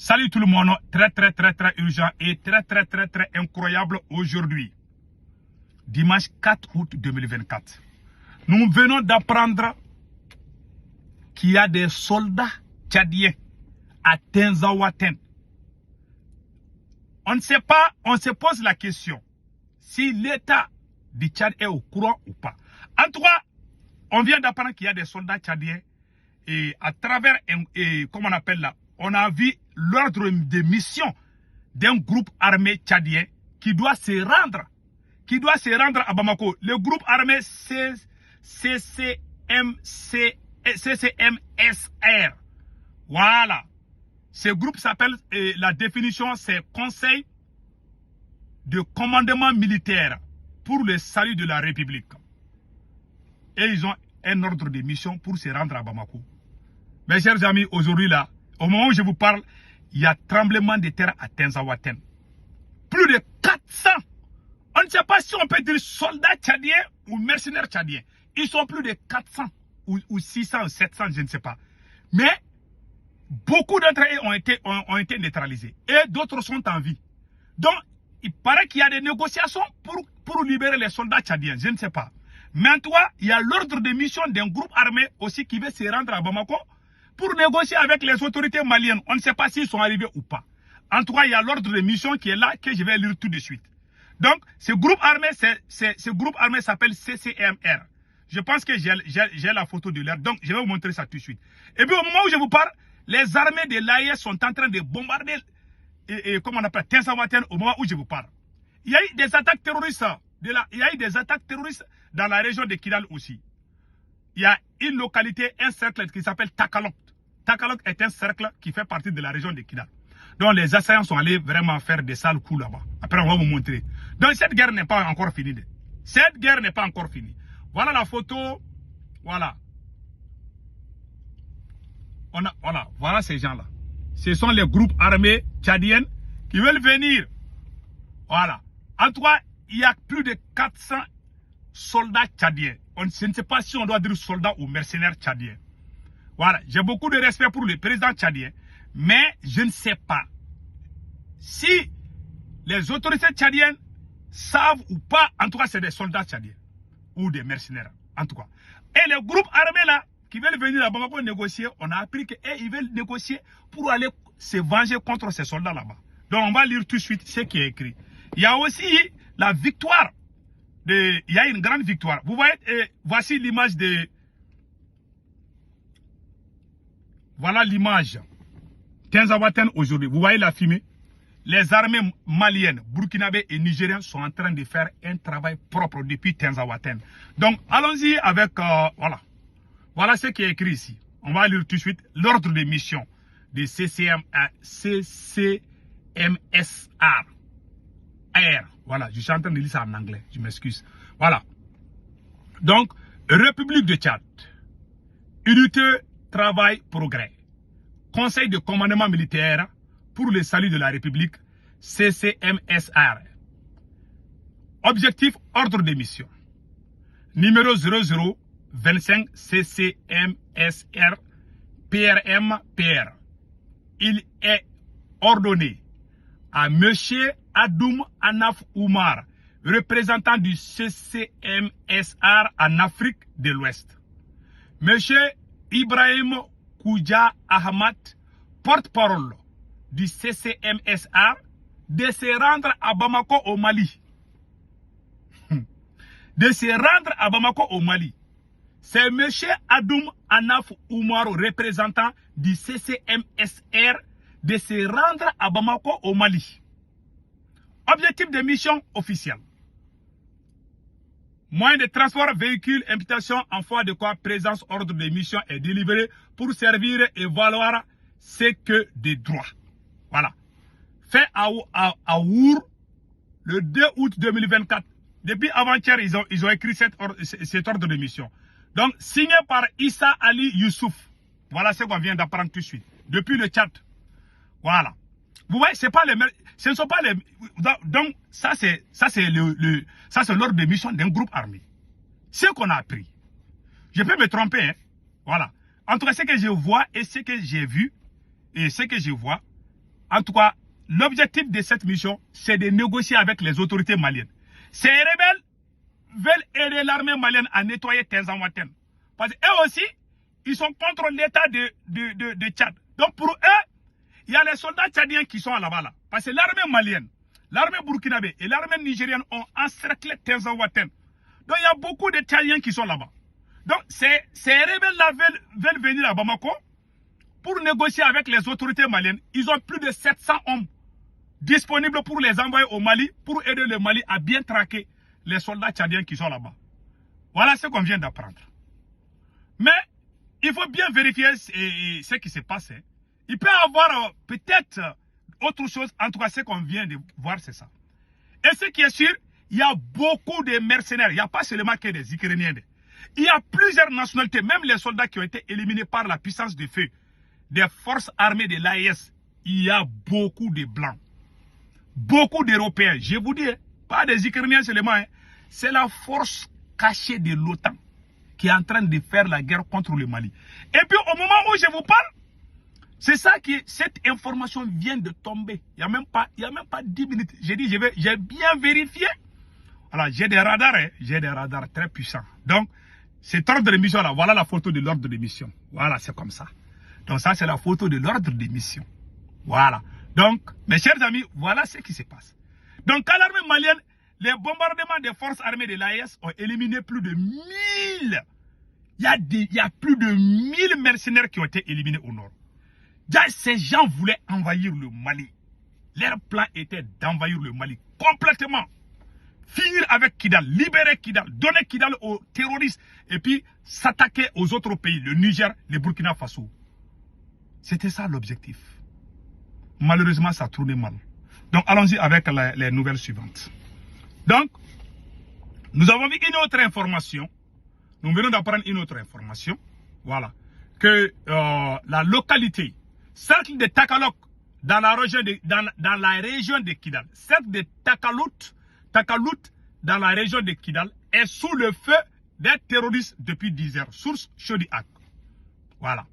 Salut tout le monde, très urgent et très incroyable aujourd'hui. Dimanche 4 août 2024. Nous venons d'apprendre qu'il y a des soldats tchadiens à Tinzaouaten. On ne sait pas, on se pose la question si l'État du Tchad est au courant ou pas. En tout cas, on vient d'apprendre qu'il y a des soldats tchadiens et à travers, comment on appelle là, on a vu l'ordre de mission d'un groupe armé tchadien qui doit se rendre à Bamako. Le groupe armé CCMSR. Voilà. Ce groupe s'appelle, la définition c'est Conseil de commandement militaire pour le salut de la République. Et ils ont un ordre de mission pour se rendre à Bamako. Mes chers amis, aujourd'hui là, au moment où je vous parle, il y a tremblement de terre à Tinzaouaten. Plus de 400. On ne sait pas si on peut dire soldats tchadiens ou mercenaires tchadiens. Ils sont plus de 400 ou 600 ou 700, je ne sais pas. Mais beaucoup d'entre eux ont été neutralisés. Et d'autres sont en vie. Donc, il paraît qu'il y a des négociations pour libérer les soldats tchadiens. Je ne sais pas. Mais en tout cas, il y a l'ordre de mission d'un groupe armé aussi qui veut se rendre à Bamako pour négocier avec les autorités maliennes. On ne sait pas s'ils sont arrivés ou pas. En tout cas, il y a l'ordre de mission qui est là, que je vais lire tout de suite. Donc, ce groupe armé s'appelle CCMR. Je pense que j'ai la photo de l'air. Donc, je vais vous montrer ça tout de suite. Et puis, au moment où je vous parle, les armées de l'AIS sont en train de bombarder, comment on appelle, Tinzaouaten au moment où je vous parle. Il y a eu des attaques terroristes, dans la région de Kidal aussi. Il y a une localité, un cercle qui s'appelle Takalok. Takalok est un cercle qui fait partie de la région de Kidal. Donc les assaillants sont allés vraiment faire des sales coups là-bas. Après on va vous montrer. Donc cette guerre n'est pas encore finie. Cette guerre n'est pas encore finie. Voilà la photo. Voilà. Voilà ces gens-là. Ce sont les groupes armés tchadiens qui veulent venir. Voilà. En tout cas, il y a plus de 400 soldats tchadiens. Je ne sais pas si on doit dire soldats ou mercenaires tchadiens. Voilà, j'ai beaucoup de respect pour le président tchadien, mais je ne sais pas si les autorités tchadiennes savent ou pas, en tout cas c'est des soldats tchadiens ou des mercenaires, en tout cas. Et les groupes armés là, qui veulent venir à Bamako négocier, on a appris qu'ils veulent négocier pour aller se venger contre ces soldats là-bas. Donc on va lire tout de suite ce qui est écrit. Il y a aussi la victoire. Il y a une grande victoire. Vous voyez, voici l'image de... Voilà l'image. Tinzaouaten aujourd'hui. Vous voyez la fumée. Les armées maliennes, burkinabé et nigériennes sont en train de faire un travail propre depuis Tinzaouaten. Donc, allons-y avec... voilà. Voilà ce qui est écrit ici. On va lire tout de suite l'ordre de mission de CCMSR. Voilà, je suis en train de lire ça en anglais, je m'excuse. Voilà. Donc, République de Tchad, Unité, Travail, Progrès, Conseil de commandement militaire pour le salut de la République, CCMSR. Objectif, ordre de mission. Numéro 0025 CCMSR PRM-PR. Il est ordonné à M. Adoum Anaf Oumar, représentant du CCMSR en Afrique de l'Ouest. M. Ibrahim Kouja Ahmad, porte-parole du CCMSR, de se rendre à Bamako au Mali. C'est M. Adoum Anaf Oumar, représentant du CCMSR, de se rendre à Bamako au Mali. Objectif de mission officielle. Moyen de transport, véhicule, imputation, en foi de quoi présence, ordre de mission est délivré pour servir et valoir ce que des droits. Voilà. Fait à Our le 2 août 2024. Depuis avant-hier, ils ont écrit cet ordre de mission. Donc, signé par Issa Ali Youssouf. Voilà ce qu'on vient d'apprendre tout de suite. Depuis le Tchad. Voilà. Vous voyez, ce ne sont pas les... Donc, ça c'est l'ordre de mission d'un groupe armé. Ce qu'on a appris. Je peux me tromper, hein. Voilà. En tout cas, ce que je vois et ce que j'ai vu et ce que je vois, en tout cas, l'objectif de cette mission, c'est de négocier avec les autorités maliennes. Ces rebelles veulent aider l'armée malienne à nettoyer Tenzan-Ouattane. Parce qu'eux aussi, ils sont contre l'état de Tchad. Donc pour eux, il y a les soldats tchadiens qui sont là-bas. Là. Parce que l'armée malienne, l'armée burkinabé et l'armée nigérienne ont encerclé Tenzan-Ouattane. Donc il y a beaucoup de Tchadiens qui sont là-bas. Donc ces rebelles-là veulent venir à Bamako pour négocier avec les autorités maliennes. Ils ont plus de 700 hommes disponibles pour les envoyer au Mali, pour aider le Mali à bien traquer les soldats tchadiens qui sont là-bas. Voilà ce qu'on vient d'apprendre. Mais il faut bien vérifier ce qui se passe. Il peut y avoir peut-être autre chose. En tout cas, ce qu'on vient de voir, c'est ça. Et ce qui est sûr, il y a beaucoup de mercenaires. Il n'y a pas seulement que des Ukrainiens. Il y a plusieurs nationalités, même les soldats qui ont été éliminés par la puissance de feu des forces armées de l'AES. Il y a beaucoup de Blancs. Beaucoup d'Européens. Je vous dis, pas des Ukrainiens seulement. C'est la force cachée de l'OTAN qui est en train de faire la guerre contre le Mali. Et puis au moment où je vous parle, c'est ça que cette information vient de tomber. Il n'y a même pas 10 minutes. J'ai dit, j'ai bien vérifié. Alors, j'ai des radars très puissants. Donc, cet ordre de mission là, voilà la photo de l'ordre de mission. Voilà, c'est comme ça. Donc ça, c'est la photo de l'ordre de mission. Voilà. Donc, mes chers amis, voilà ce qui se passe. Donc, à l'armée malienne, les bombardements des forces armées de l'AES ont éliminé plus de 1000. Il y a plus de 1000 mercenaires qui ont été éliminés au nord. Déjà, ces gens voulaient envahir le Mali. Leur plan était d'envahir le Mali complètement. Finir avec Kidal, libérer Kidal, donner Kidal aux terroristes et puis s'attaquer aux autres pays, le Niger, le Burkina Faso. C'était ça l'objectif. Malheureusement, ça tournait mal. Donc, allons-y avec les nouvelles suivantes. Donc, nous avons vu une autre information. Nous venons d'apprendre une autre information. Voilà. Que la localité, cercle de Takalok, dans la région de Kidal, cercle de Takalout, dans la région de Kidal, est sous le feu des terroristes depuis 10 heures. Source Chaudiac. Voilà.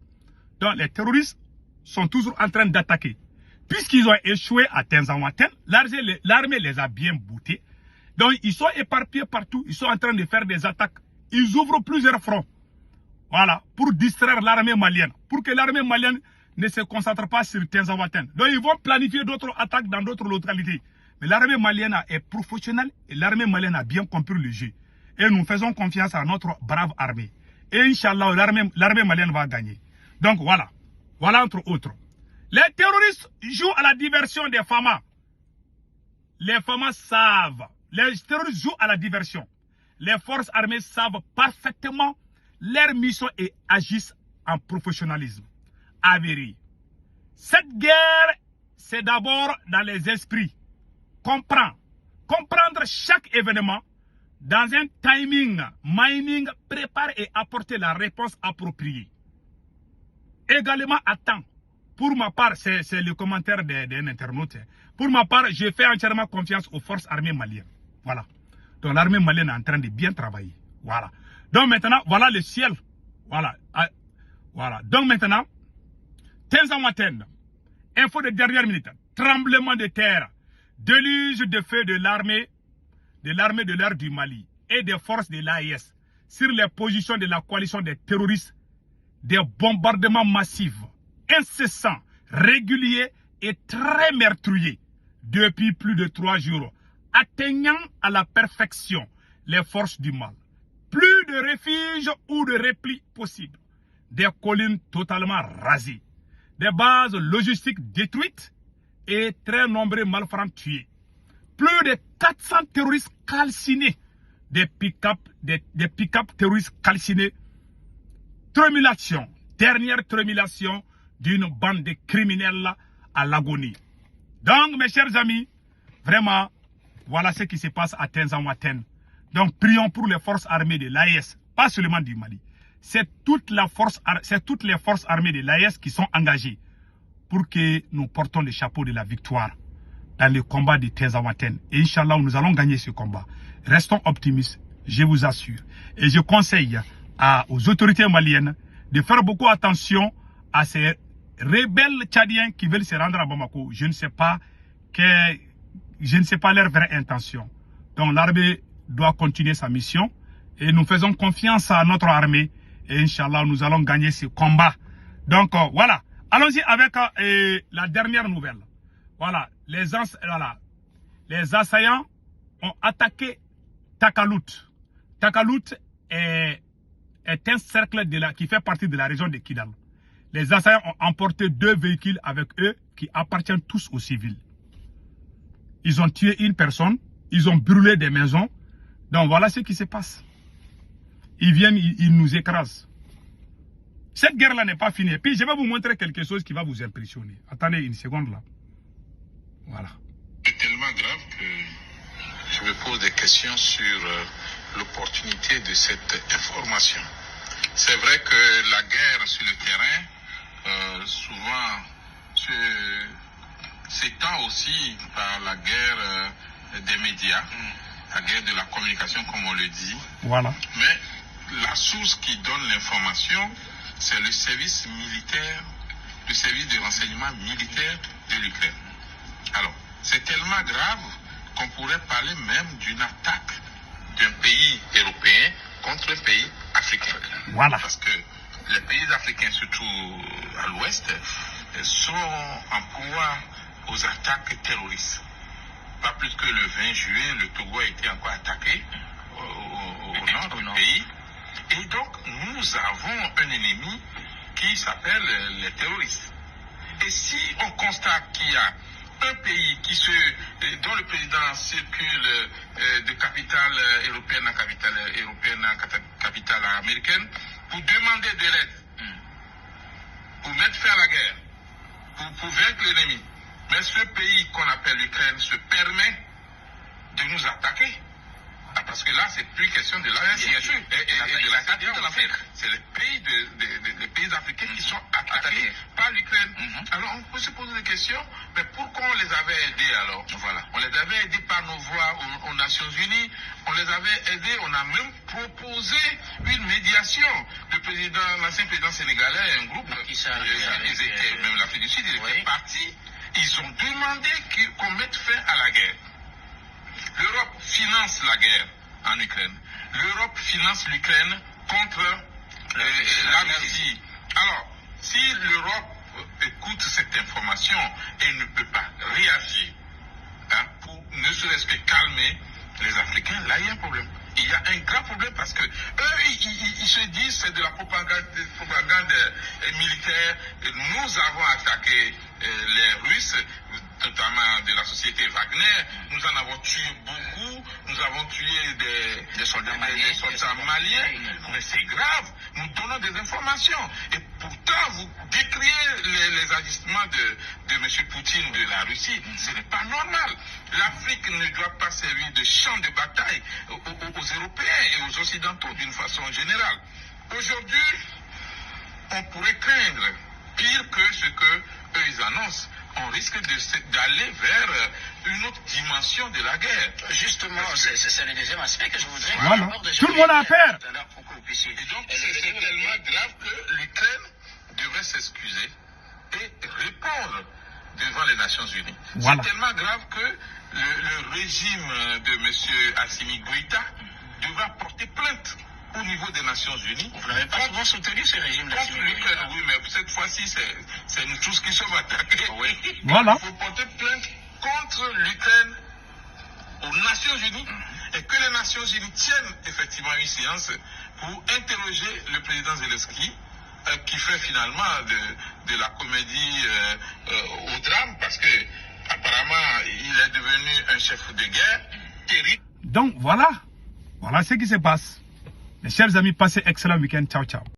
Donc, les terroristes sont toujours en train d'attaquer. Puisqu'ils ont échoué à Tenzan-Ouattane, l'armée les a bien boutés. Donc, ils sont éparpillés partout. Ils sont en train de faire des attaques. Ils ouvrent plusieurs fronts. Voilà. Pour distraire l'armée malienne. Pour que l'armée malienne ne se concentre pas sur Tenzan-Ouattane. Donc, ils vont planifier d'autres attaques dans d'autres localités. Mais l'armée malienne est professionnelle et l'armée malienne a bien compris le jeu. Et nous faisons confiance à notre brave armée. Et Inch'Allah, l'armée malienne va gagner. Donc, voilà. Voilà entre autres. Les terroristes jouent à la diversion des FAMA. Les FAMA savent. Les terroristes jouent à la diversion. Les forces armées savent parfaitement leur mission et agissent en professionnalisme avéré. Cette guerre, c'est d'abord dans les esprits. Comprendre chaque événement dans un timing, mining, préparer et apporter la réponse appropriée. Également à temps. Pour ma part, c'est le commentaire d'un internaute. Pour ma part, je fais entièrement confiance aux forces armées maliennes. Voilà. Donc l'armée malienne est en train de bien travailler. Voilà. Donc maintenant, voilà le ciel. Voilà. Voilà. Donc maintenant, Tenzan-Ouattane, info de dernière minute, tremblement de terre, déluge de feu de l'armée de l'air du Mali et des forces de l'AES sur les positions de la coalition des terroristes, des bombardements massifs, incessants, réguliers et très meurtriers depuis plus de 3 jours, atteignant à la perfection les forces du mal. Plus de refuge ou de repli possible, des collines totalement rasées, des bases logistiques détruites et très nombreux malfrats tués. Plus de 400 terroristes calcinés, des pick-up terroristes calcinés. Tremulation, dernière tremulation d'une bande de criminels à l'agonie. Donc, mes chers amis, vraiment, voilà ce qui se passe à Tenzan-Ouattane. Donc, prions pour les forces armées de l'AES, pas seulement du Mali. C'est toutes les forces armées de l'AES qui sont engagées pour que nous portons le chapeau de la victoire dans le combat de Tenzan-Ouattane. Et Inch'Allah, nous allons gagner ce combat. Restons optimistes, je vous assure. Et je conseille aux autorités maliennes de faire beaucoup attention à ces rebelles tchadiens qui veulent se rendre à Bamako, je ne sais pas leur vraie intention. Donc l'armée doit continuer sa mission et nous faisons confiance à notre armée et Inch'Allah nous allons gagner ce combat. Donc voilà, allons-y avec la dernière nouvelle. Voilà, les assaillants ont attaqué Takalout. Takalout est un cercle qui fait partie de la région de Kidal. Les assaillants ont emporté 2 véhicules avec eux qui appartiennent tous aux civils. Ils ont tué une personne, ils ont brûlé des maisons. Donc voilà ce qui se passe. Ils viennent, ils nous écrasent. Cette guerre-là n'est pas finie. Et puis je vais vous montrer quelque chose qui va vous impressionner. Attendez une seconde là. Voilà. C'est tellement grave que je me pose des questions sur l'opportunité de cette information. C'est vrai que la guerre sur le terrain, souvent, s'étend aussi par la guerre des médias, la guerre de la communication, comme on le dit. Voilà. Mais la source qui donne l'information, c'est le service militaire, le service de renseignement militaire de l'Ukraine. Alors, c'est tellement grave qu'on pourrait parler même d'une attaque d'un pays européen contre un pays africain. Voilà. Parce que les pays africains, surtout à l'ouest, sont en proie aux attaques terroristes. Pas plus que le 20 juillet, le Togo a été encore attaqué au nord du pays. Et donc, nous avons un ennemi qui s'appelle les terroristes. Et si on constate qu'il y a un pays dont le président circule de capitale européenne à capitale américaine pour demander de l'aide, pour mettre fin à la guerre, pour vaincre l'ennemi. Mais ce pays qu'on appelle l'Ukraine se permet de nous attaquer. Parce que là, c'est plus question de l'Afrique et de l'attaque de l'Afrique. C'est les pays africains qui sont attaqués par l'Ukraine. Alors, on peut se poser des questions, mais pourquoi on les avait aidés alors? Voilà. On les avait aidés par nos voix aux Nations Unies. On les avait aidés, on a même proposé une médiation. L'ancien président sénégalais, un groupe, même l'Afrique du Sud, ils étaient partis. Ils ont demandé qu'on mette fin à la guerre. L'Europe finance la guerre en Ukraine. L'Europe finance l'Ukraine contre la Russie. Alors, si l'Europe écoute cette information et ne peut pas réagir pour ne serait-ce que calmer les Africains, là il y a un problème. Il y a un grand problème parce que eux, ils se disent c'est de la propagande militaire. Nous avons attaqué les Russes, notamment de la société Wagner. Nous en avons tué beaucoup. Nous avons tué des soldats maliens. Mais c'est grave. Nous donnons des informations. Et pourtant, vous décriez les agissements de M. Poutine de la Russie. Ce n'est pas normal. L'Afrique ne doit pas servir de champ de bataille aux Européens et aux Occidentaux d'une façon générale. Aujourd'hui, on pourrait craindre pire que ce que eux ils annoncent. On risque d'aller vers une autre dimension de la guerre. Justement, c'est le deuxième aspect que je voudrais... Voilà. Tout le monde a peur. Et donc, c'est tellement grave que l'Ukraine devrait s'excuser et répondre devant les Nations Unies. Voilà. C'est tellement grave que le régime de M. Assimi Goïta devra porter plainte au niveau des Nations Unies. Vous n'avez pas souvent soutenu ce régime d'Assimi Goïta. Oui, mais cette fois-ci, c'est nous tous qui sommes attaqués. Oui. Voilà. Il faut porter plainte contre l'Ukraine aux Nations Unies et que les Nations Unies tiennent effectivement une séance pour interroger le président Zelensky qui fait finalement de la comédie au drame parce que apparemment il est devenu un chef de guerre terrible. Donc voilà ce qui se passe. Mes chers amis, passez excellent week-end. Ciao, ciao.